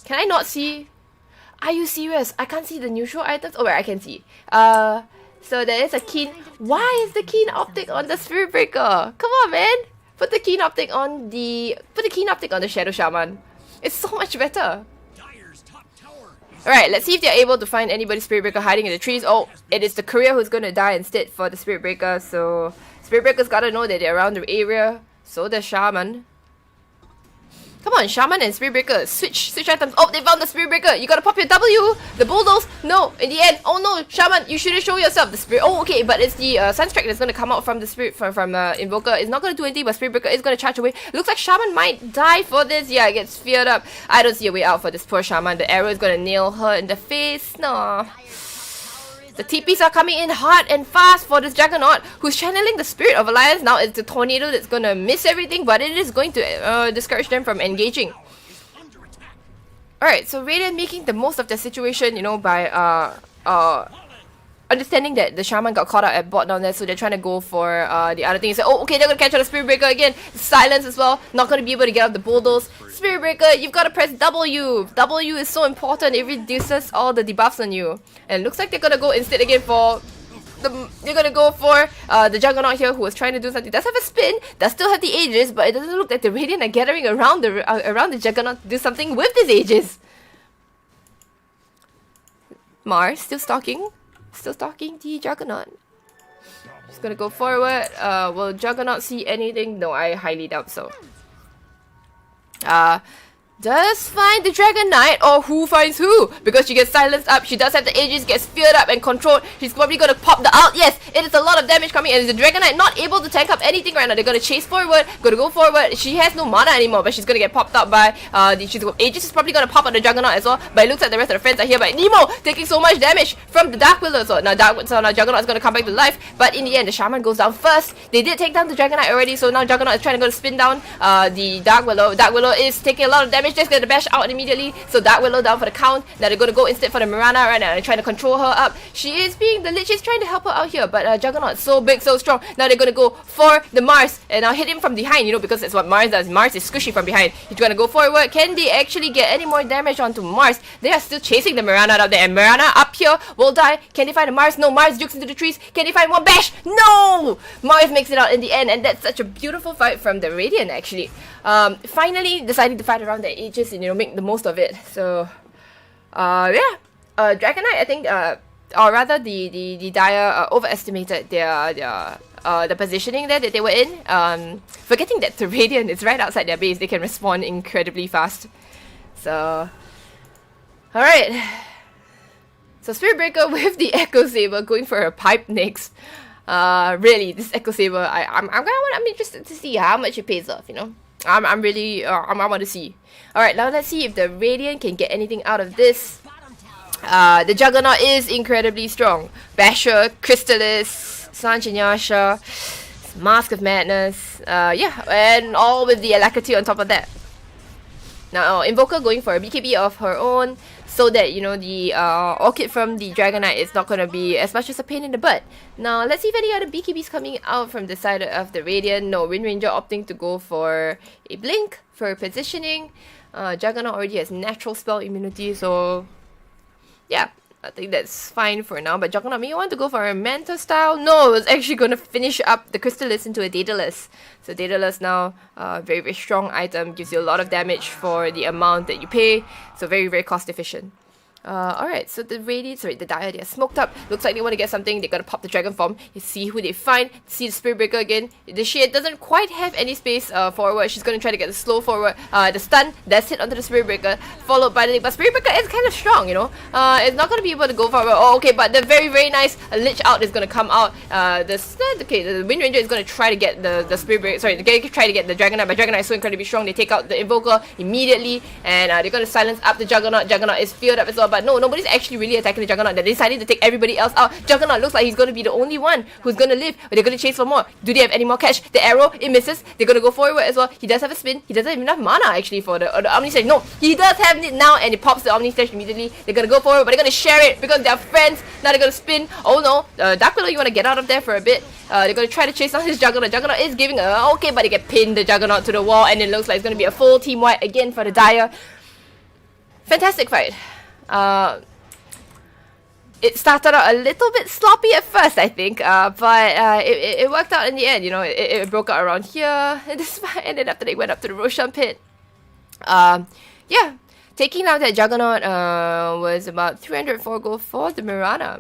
Can I not see? Are you serious? I can't see the neutral items. Oh wait, I can see. So there is a Keen. Why is the Keen Optic on the Spirit Breaker? Come on, man. Put the Keen Optic on the Shadow Shaman. It's so much better. Alright, let's see if they're able to find anybody's Spirit Breaker hiding in the trees. Oh, it is the courier who's gonna die instead for the Spirit Breaker. So, Spirit Breaker's gotta know that they're around the area. So does Shaman. Come on, Shaman and Spirit Breaker. Switch items. Oh, they found the Spirit Breaker. You gotta pop your W. The Bulldoze. No, in the end. Oh no, Shaman, you shouldn't show yourself. The Spirit. Oh, okay, but it's the Sunstrike that's gonna come out from the Spirit from Invoker. It's not gonna do anything, but Spirit Breaker is gonna charge away. Looks like Shaman might die for this. Yeah, it gets feared up. I don't see a way out for this poor Shaman. The arrow is gonna nail her in the face. No. The TPs are coming in hard and fast for this Juggernaut, who's channeling the Spirit of Alliance. Now it's the Tornado that's gonna miss everything, but it is going to discourage them from engaging. Alright, so Radiant making the most of the situation, you know, by understanding that the Shaman got caught out at bot down there, so they're trying to go for the other thing. Say, oh, okay, they're gonna catch out the Spirit Breaker again. Silence as well. Not gonna be able to get out the Bulldoze. Spirit Breaker, you've got to press W. W is so important. It reduces all the debuffs on you. And it looks like they're gonna go instead again for the Juggernaut here, who was trying to do something. Does have a spin, does still have the Aegis, but it doesn't look like the Radiant are gathering around the Juggernaut to do something with this Aegis. Mars still stalking the Juggernaut. Just gonna go forward. Will Juggernaut see anything? No, I highly doubt so. does find the Dragon Knight, or who finds who? Because she gets silenced up, she does have the Aegis, gets feared up and controlled. She's probably gonna pop the ult. Yes, it is a lot of damage coming, and the Dragon Knight not able to tank up anything right now. They're gonna chase forward, gonna go forward. She has no mana anymore, but she's gonna get popped up by Aegis is probably gonna pop on the Juggernaut as well. But it looks like the rest of the friends are here. But Nemo taking so much damage from the Dark Willow as well. Now Juggernaut is gonna come back to life, but in the end the Shaman goes down first. They did take down the Dragon Knight already, so now Juggernaut is trying to go to spin down the Dark Willow. Dark Willow is taking a lot of damage, just gonna bash out immediately. So Dark Willow down for the count. Now they're gonna go instead for the Mirana right now. They're trying to control her up. She is being the Lich is trying to help her out here, but Juggernaut so big, so strong. Now they're gonna go for the Mars and I'll hit him from behind, you know, because that's what Mars does. Mars is squishy from behind. He's gonna go forward. Can they actually get any more damage onto Mars? They are still chasing the Mirana up there, and Mirana up here will die. Can they find the Mars? No, Mars jukes into the trees. Can they find one bash? No! Mars makes it out in the end, and that's such a beautiful fight from the Radiant actually. Finally deciding to fight around their ages and, you know, make the most of it. So yeah, Dragon Knight, I think, or rather the Dire overestimated the positioning there that they were in, forgetting that the Radiant is right outside their base. They can respond incredibly fast. So alright, so Spirit Breaker with the Echo Saber going for a pipe next. Really, this Echo Saber, I'm interested to see how much it pays off, you know. I want to see. Alright, now let's see if the Radiant can get anything out of this. The Juggernaut is incredibly strong. Basher, Crystallis, Sanchinyasha, Mask of Madness, yeah, and all with the Alacrity on top of that. Now, Invoker going for a BKB of her own, so that, you know, the Orchid from the Dragon Knight is not going to be as much as a pain in the butt. Now, let's see if any other BKBs coming out from the side of the Radiant. No, Wind Ranger opting to go for a Blink for positioning. Juggernaut already has natural spell immunity, so yeah, I think that's fine for now. But Juggernaut, may you want to go for a Manta style? No, it's actually going to finish up the Crystallis into a Daedalus. So Daedalus now, very, very strong item, gives you a lot of damage for the amount that you pay. So very, very cost efficient. Alright, so the Dire, they are smoked up. Looks like they want to get something. They're gonna pop the Dragon Form. You see who they find. See the Spirit Breaker again. The Shade doesn't quite have any space forward. She's gonna try to get the slow forward. The stun, that's hit onto the Spirit Breaker, followed by the... But Spirit Breaker is kind of strong, you know. It's not gonna be able to go forward. Oh, okay, but the very, very nice Lich out is gonna come out. The Wind Ranger is gonna try to get the Spirit Breaker... Sorry, they're gonna try to get the Dragon Knight, but Dragon Knight is so incredibly strong. They take out the Invoker immediately, and they're gonna silence up the Juggernaut. Juggernaut is feared up as well, but no, nobody's actually really attacking the Juggernaut. They're deciding to take everybody else out. Juggernaut looks like he's going to be the only one who's going to live, but they're going to chase for more. Do they have any more catch? The arrow, it misses. They're going to go forward as well. He does have a spin. He doesn't have enough mana actually for the Omni Slash. No, he does have it now, and he pops the Omni Slash immediately. They're going to go forward, but they're going to share it because they're friends. Now they're going to spin. Oh no, Dark Willow, you want to get out of there for a bit. They're going to try to chase down his Juggernaut. Juggernaut is giving a okay, but they get pinned the Juggernaut to the wall, and it looks like it's going to be a full team wipe again for the Dire. Fantastic fight. It started out a little bit sloppy at first, I think, but it worked out in the end. You know, it broke out around here, and this ended after they went up to the Roshan pit. Yeah, taking out that Juggernaut was about 304 gold for the Mirana.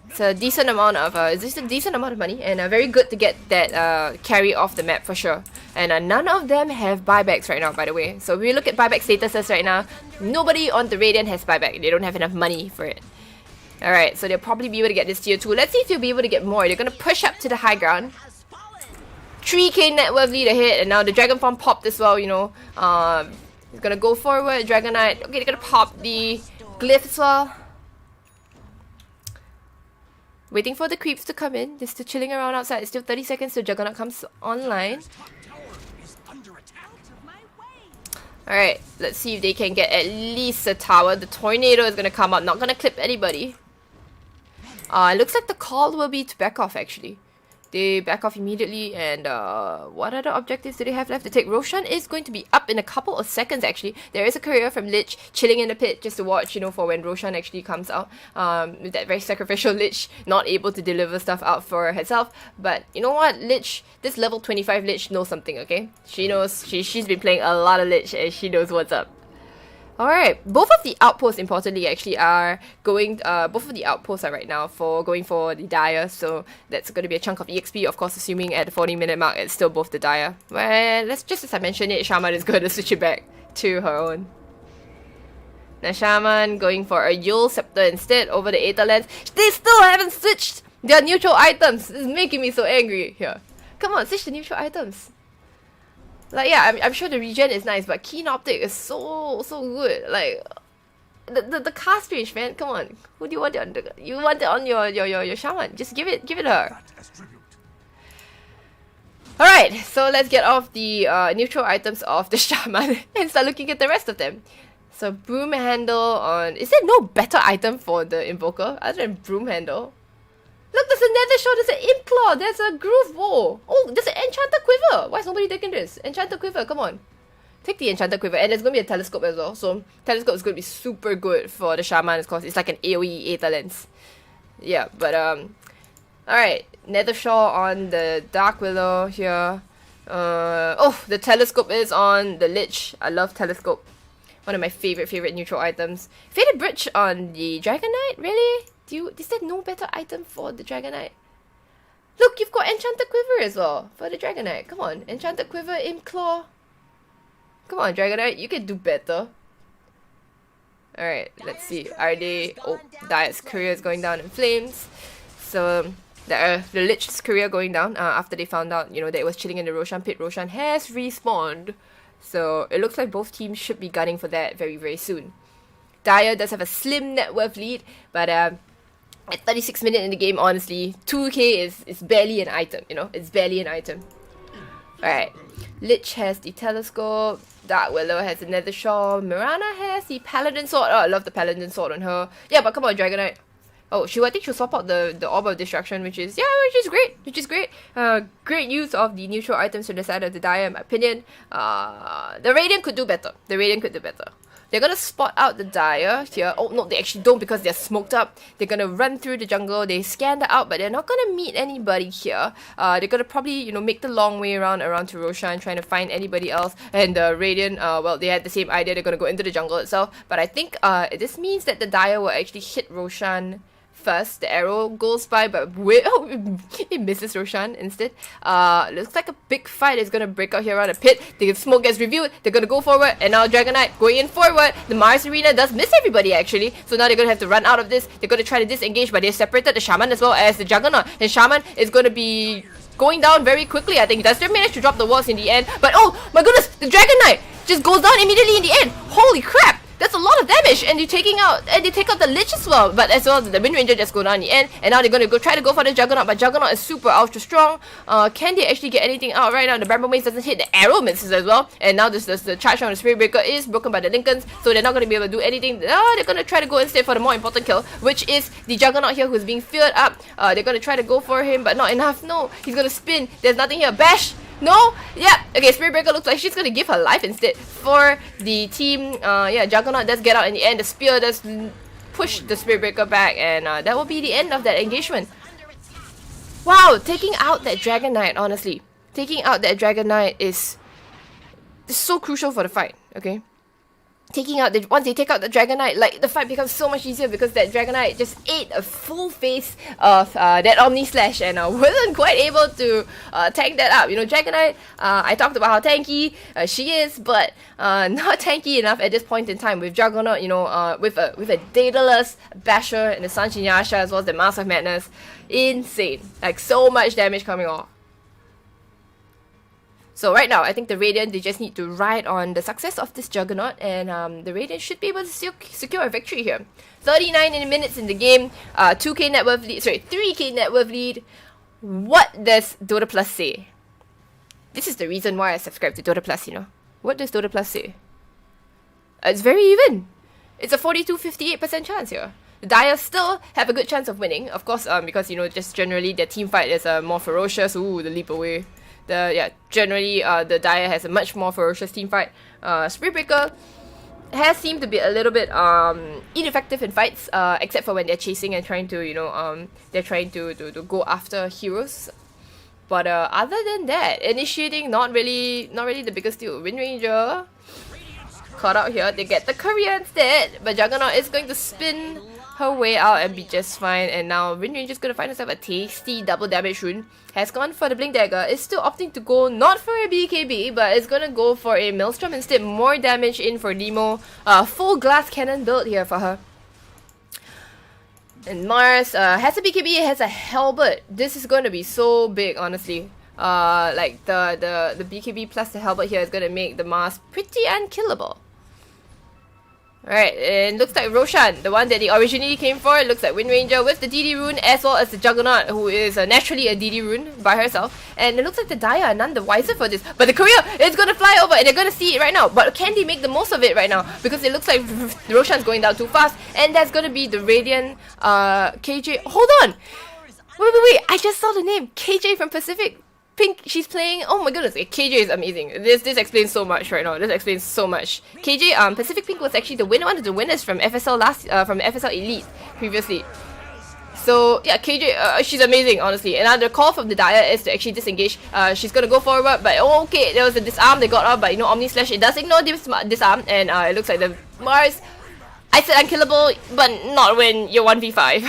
It's a decent amount of money, and very good to get that carry off the map for sure. And none of them have buybacks right now, by the way. So if we look at buyback statuses right now, nobody on the Radiant has buyback. They don't have enough money for it. Alright, so they'll probably be able to get this tier 2. Let's see if they'll be able to get more. They're going to push up to the high ground. 3k net worth lead ahead, and now the Dragon Form popped as well, you know. He's going to go forward, Dragon Knight. Okay, they're going to pop the Glyph as well. Waiting for the creeps to come in. They're still chilling around outside. It's still 30 seconds till Juggernaut comes online. Alright, let's see if they can get at least a tower. The Tornado is going to come out. Not going to clip anybody. It looks like the call will be to back off actually. They back off immediately, and what other objectives do they have left to take? Roshan is going to be up in a couple of seconds actually. There is a courier from Lich chilling in the pit just to watch, you know, for when Roshan actually comes out. With that very sacrificial Lich, not able to deliver stuff out for herself. But you know what? Lich, this level 25 Lich knows something, okay? She knows, she's been playing a lot of Lich, and she knows what's up. Alright, both of the outposts importantly actually are going, both of the outposts are right now for going for the Dire, so that's going to be a chunk of EXP, of course, assuming at the 40-minute mark it's still both the Dire. Well, let's just, as I mentioned it, Shaman is going to switch it back. to her own. Now Shaman going for a Yule Scepter instead over the Aether Lens. They still haven't switched their neutral items. This is making me so angry here. Come on, switch the neutral items. Like, yeah, I'm sure the regen is nice, but Keen Optic is so good. Like, the cast range, man. Come on, who do you want it on? You want it on your Shaman? Just give it her. All right, so let's get off the neutral items of the Shaman and start looking at the rest of them. So Broom Handle on... Is there no better item for the Invoker other than Broom Handle? Look, there's a Nether Shot, there's an Imp Claw, there's a Groove Bow. Oh, there's an Enchanted Quiver. Why is nobody taking this? Enchanted Quiver, come on. Take the Enchanted Quiver. And there's going to be a Telescope as well. So Telescope is going to be super good for the Shaman, of course. It's like an AoE Aether Lens. Yeah, but alright. Nether Shaw on the Dark Willow here. Oh, the Telescope is on the Lich. I love Telescope. One of my favorite neutral items. Faded Bridge on the Dragon Knight? Really? Is there no better item for the Dragon Knight? Look, you've got Enchanted Quiver as well for the Dragon Knight. Come on, Enchanted Quiver, Imp Claw. Come on, Dragon Knight, you can do better. Alright, let's see. Are they... Oh, Diet's career is going down in flames. So, the Lich's career going down after they found out, you know, that it was chilling in the Roshan pit. Roshan has respawned. So, it looks like both teams should be gunning for that very soon. Dire does have a slim net worth lead, but at 36 minutes in the game, honestly, 2k is barely an item, you know? It's barely an item. Alright. Lich has the Telescope. Dark Willow has the Nether Shaw. Mirana has the Paladin Sword. Oh, I love the Paladin Sword on her. Yeah, but come on, Dragon Knight. Oh, I think she'll swap out the Orb of Destruction, which is great. Great use of the neutral items to the side of the Dire, in my opinion. The Radiant could do better. They're gonna spot out the Dire here. Oh no, they actually don't because they're smoked up. They're gonna run through the jungle. They scan out, but they're not gonna meet anybody here. They're gonna probably, you know, make the long way around to Roshan, trying to find anybody else. And Radiant, well, they had the same idea. They're gonna go into the jungle itself. But I think this means that the Dire will actually hit Roshan first. The arrow goes by, but it misses Roshan instead. Looks like a big fight is gonna break out here around the pit. The smoke gets revealed. They're gonna go forward, and now Dragon Knight going in forward. The Mars Arena does miss everybody actually, so now they're gonna have to run out of this. They're gonna try to disengage, but they separated the Shaman as well as the Juggernaut. And Shaman is gonna be going down very quickly. I think does they manage to drop the walls in the end? But oh my goodness, the Dragon Knight just goes down immediately in the end. Holy crap! That's a lot of damage, and they take out the Lich as well. But as well, the Wind Ranger just go down in the end, and now they're gonna try to go for the Juggernaut, but Juggernaut is super ultra strong. Can they actually get anything out right now? The Bramble Mace doesn't hit, the arrow misses as well, and now the charge on the Spirit Breaker is broken by the Lincolns, so they're not gonna be able to do anything. They're gonna try to go instead for the more important kill, which is the Juggernaut here who's being feared up. They're gonna try to go for him, but not enough. No, he's gonna spin. There's nothing here. Bash. No? Yeah. Okay, Spirit Breaker looks like she's gonna give her life instead for the team. Yeah, Juggernaut does get out in the end. The spear does push the Spirit Breaker back, and that will be the end of that engagement. Wow, taking out that Dragon Knight, honestly. Taking out that Dragon Knight is so crucial for the fight, okay? Once they take out the Dragon Knight, like, the fight becomes so much easier because that Dragon Knight just ate a full face of that Omni Slash and wasn't quite able to tank that up. You know, Dragon Knight, I talked about how tanky she is, but not tanky enough at this point in time with Juggernaut, you know, with a Daedalus, Basher, and the Sanshin Yasha as well as the Mask of Madness. Insane. Like, so much damage coming off. So right now, I think the Radiant, they just need to ride on the success of this Juggernaut, and the Radiant should be able to secure a victory here. 39 minutes in the game, 2k net worth lead, sorry, 3k net worth lead. What does Dota Plus say? This is the reason why I subscribe to Dota Plus, you know. What does Dota Plus say? It's very even. It's a 42-58% chance here. The Dire still have a good chance of winning, of course, because, you know, just generally their team fight is more ferocious. Ooh, the leap away. Generally, the Dire has a much more ferocious team fight. Spirit Breaker has seemed to be a little bit ineffective in fights, except for when they're chasing and trying to, you know, they're trying to go after heroes. But other than that, initiating not really the biggest deal. Wind Ranger caught out here. They get the career instead, but Juggernaut is going to spin her way out and be just fine. And now Wind Ranger's gonna find herself a tasty double damage rune. Has gone for the Blink Dagger. Is still opting to go not for a BKB, but is gonna go for a Maelstrom instead. More damage in for Nemo. Full glass cannon build here for her. And Mars has a BKB, has a Halberd. This is going to be so big, honestly. Like the BKB plus the Halberd here is going to make the Mars pretty unkillable. Alright, and looks like Roshan, the one that they originally came for, it looks like Wind Ranger with the DD rune, as well as the Juggernaut, who is naturally a DD rune by herself. And it looks like the Daya are none the wiser for this. But the courier is going to fly over, and they're going to see it right now. But can they make the most of it right now? Because it looks like Roshan's going down too fast, and that's going to be the Radiant KJ. Hold on! Wait, I just saw the name. KJ from Pacific Pink, she's playing. Oh my goodness, KJ is amazing. This explains so much right now. This explains so much. KJ, Pacific Pink was actually one of the winners from FSL from FSL Elite previously. So yeah, KJ, she's amazing, honestly. And now the call from the Daya is to actually disengage. She's gonna go forward, but okay, there was a disarm they got off, but Omni Slash, it does ignore this disarm, and it looks like the Mars. I said unkillable, but not when you're 1v5.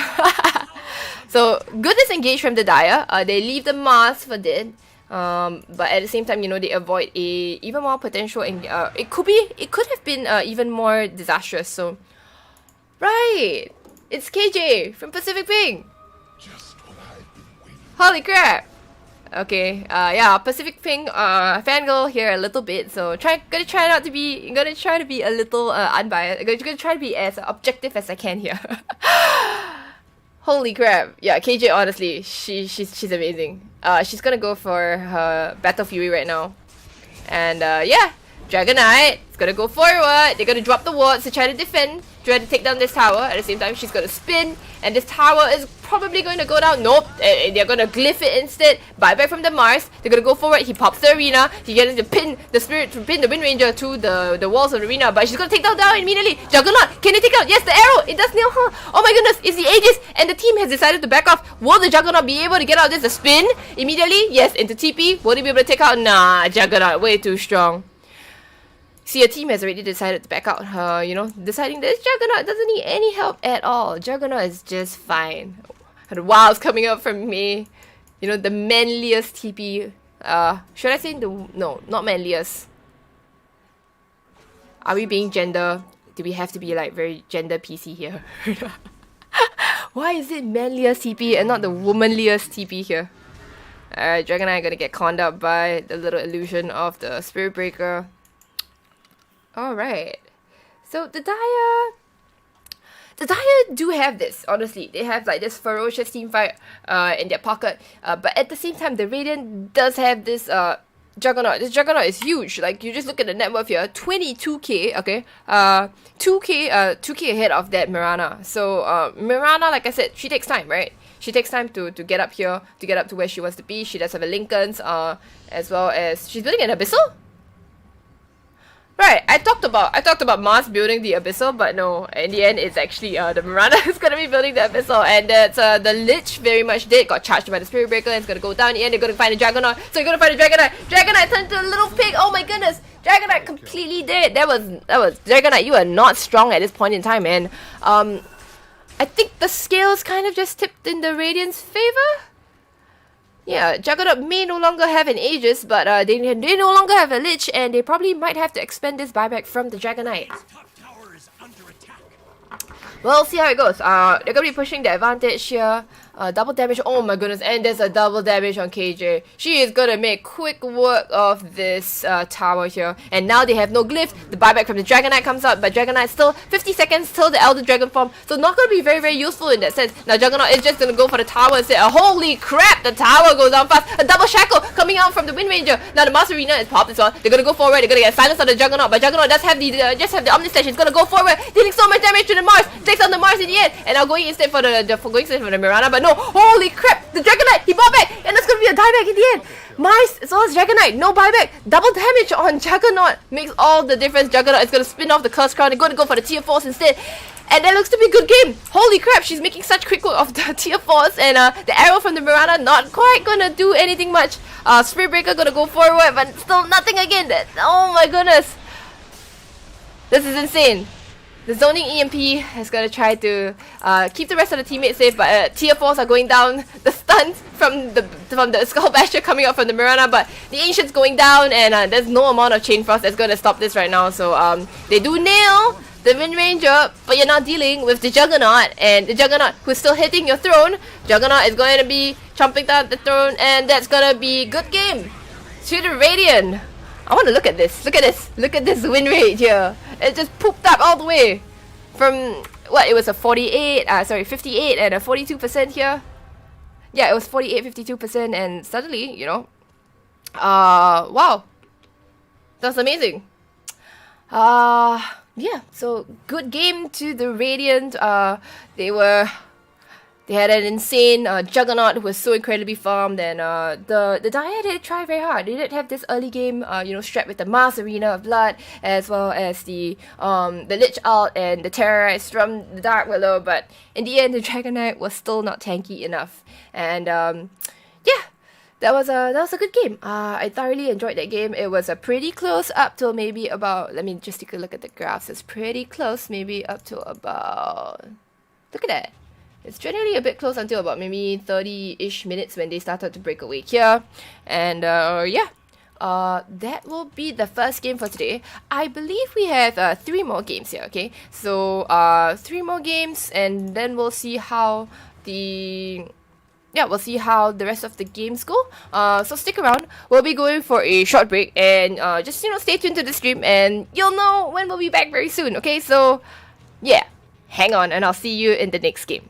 So good disengage from the Daya. They leave the Mars for dead. But at the same time, they avoid a even more potential, and it could have been even more disastrous. So, right, it's KJ from Pacific Pink. Holy crap! Okay, yeah, Pacific Pink, fangirl here a little bit. So gonna try to be a little unbiased. Gonna try to be as objective as I can here. Holy crap! Yeah, KJ, honestly, she's amazing. She's gonna go for her Battle Fury right now, and yeah, Dragon Knight is gonna go forward. They're gonna drop the wards to try to defend, try to take down this tower. At the same time, she's gonna spin, and this tower is probably going to go down. Nope, they're gonna glyph it instead. Buyback from the Mars. They're gonna go forward. He pops the arena. He gets to pin the spirit, to pin the Wind Ranger to the walls of the arena. But she's gonna take down immediately. Juggernaut, can they take out? Yes, the arrow. It does nail her. Oh my goodness, it's the Aegis, and the team has decided to back off. Will the Juggernaut be able to get out of this? A spin immediately. Yes, into TP. Will they be able to take out? Nah, Juggernaut way too strong. See, a team has already decided to back out. Deciding that Juggernaut doesn't need any help at all. Juggernaut is just fine. And wow's coming up from me. The manliest TP. Should I say no, not manliest. Are we being gender? Do we have to be like very gender PC here? Why is it manliest TP and not the womanliest TP here? Alright, Dragon Knight gonna get conned up by the little illusion of the Spirit Breaker. Alright. So the Daya do have this, honestly. They have like this ferocious teamfight in their pocket. But at the same time, the Radiant does have this Juggernaut. This Juggernaut is huge. Like, you just look at the net worth here, 22k, okay? 2k ahead of that Mirana. So Mirana, like I said, she takes time, right? She takes time to get up here, to get up to where she wants to be. She does have a Lincoln's, as well as she's building an Abyssal. Right, I talked about Mars building the Abyssal, but no, in the end, it's actually the Mirana who's gonna be building the Abyssal, and that's the Lich very much did, got charged by the Spirit Breaker, and it's gonna go down. In the end, they're gonna find a Dragonaut, so you're gonna find a Dragonite. Dragonite turned to a little pig. Oh my goodness, Dragonite completely dead. That was Dragonite. You are not strong at this point in time, man. I think the scales kind of just tipped in the Radiant's favor. Yeah, Juggernaut may no longer have an Aegis, but they no longer have a Lich, and they probably might have to expend this buyback from the Dragon Knight. We'll see how it goes. They're gonna be pushing the advantage here. Double damage. Oh my goodness, and there's a double damage on KJ. She is gonna make quick work of this tower here. And now they have no glyph. The buyback from the Dragon Knight comes out, but Dragon Knight still 50 seconds till the Elder Dragon form. So not gonna be very, very useful in that sense. Now Juggernaut is just gonna go for the tower instead. Holy crap, the tower goes down fast. A double shackle coming out from the Wind Ranger. Now the Master Arena is popped as well. They're gonna go forward. They're gonna get silence on the Juggernaut, but Juggernaut does have the Omni Slash. It's gonna go forward, dealing so much damage to the Mars. Takes on the Mars in the end, and now going instead for the Mirana, but no. Holy crap! The Dragon Knight, he bought back, and that's gonna be a dieback in the end. Mars as well as Dragon Knight, no buyback. Double damage on Juggernaut makes all the difference. Juggernaut is gonna spin off the Curse Crown. They're gonna go for the Tier 4s instead. And that looks to be a good game. Holy crap, she's making such quick work of the Tier 4s, and the arrow from the Mirana not quite gonna do anything much. Spirit Breaker gonna go forward, but still nothing again. Oh my goodness. This is insane. The zoning EMP is gonna try to keep the rest of the teammates safe, but tier 4s are going down. The stuns from the Skull Basher coming out from the Mirana, but the Ancient's going down, and there's no amount of Chain Frost that's gonna stop this right now. So they do nail the Wind Ranger, but you're not dealing with the Juggernaut, and the Juggernaut who's still hitting your throne. Juggernaut is going to be chomping down the throne, and that's gonna be good game to the Radiant. I want to look at this. Look at this. Look at this win rate here. It just pooped up all the way from what? It was a 58. 58 and a 42% here. Yeah, it was 48, 52%, and suddenly, you know, wow, that's amazing. Yeah. So good game to the Radiant. They had an insane Juggernaut who was so incredibly farmed, and the Dire did try very hard. They did have this early game, strapped with the Mars Arena of Blood, as well as the Lich Ult and the Terrorize from the Dark Willow, but in the end, the Dragon Knight was still not tanky enough. And yeah, that was a good game. I thoroughly enjoyed that game. It was a pretty close up till maybe about, let me just take a look at the graphs. It's pretty close, maybe up to about, look at that. It's generally a bit close until about maybe 30-ish minutes when they started to break away here. And yeah, that will be the first game for today. I believe we have 3 more games here, okay? So 3 more games, and then we'll see how the rest of the games go. So stick around. We'll be going for a short break, and just stay tuned to the stream, and you'll know when we'll be back very soon, okay? So yeah, hang on, and I'll see you in the next game.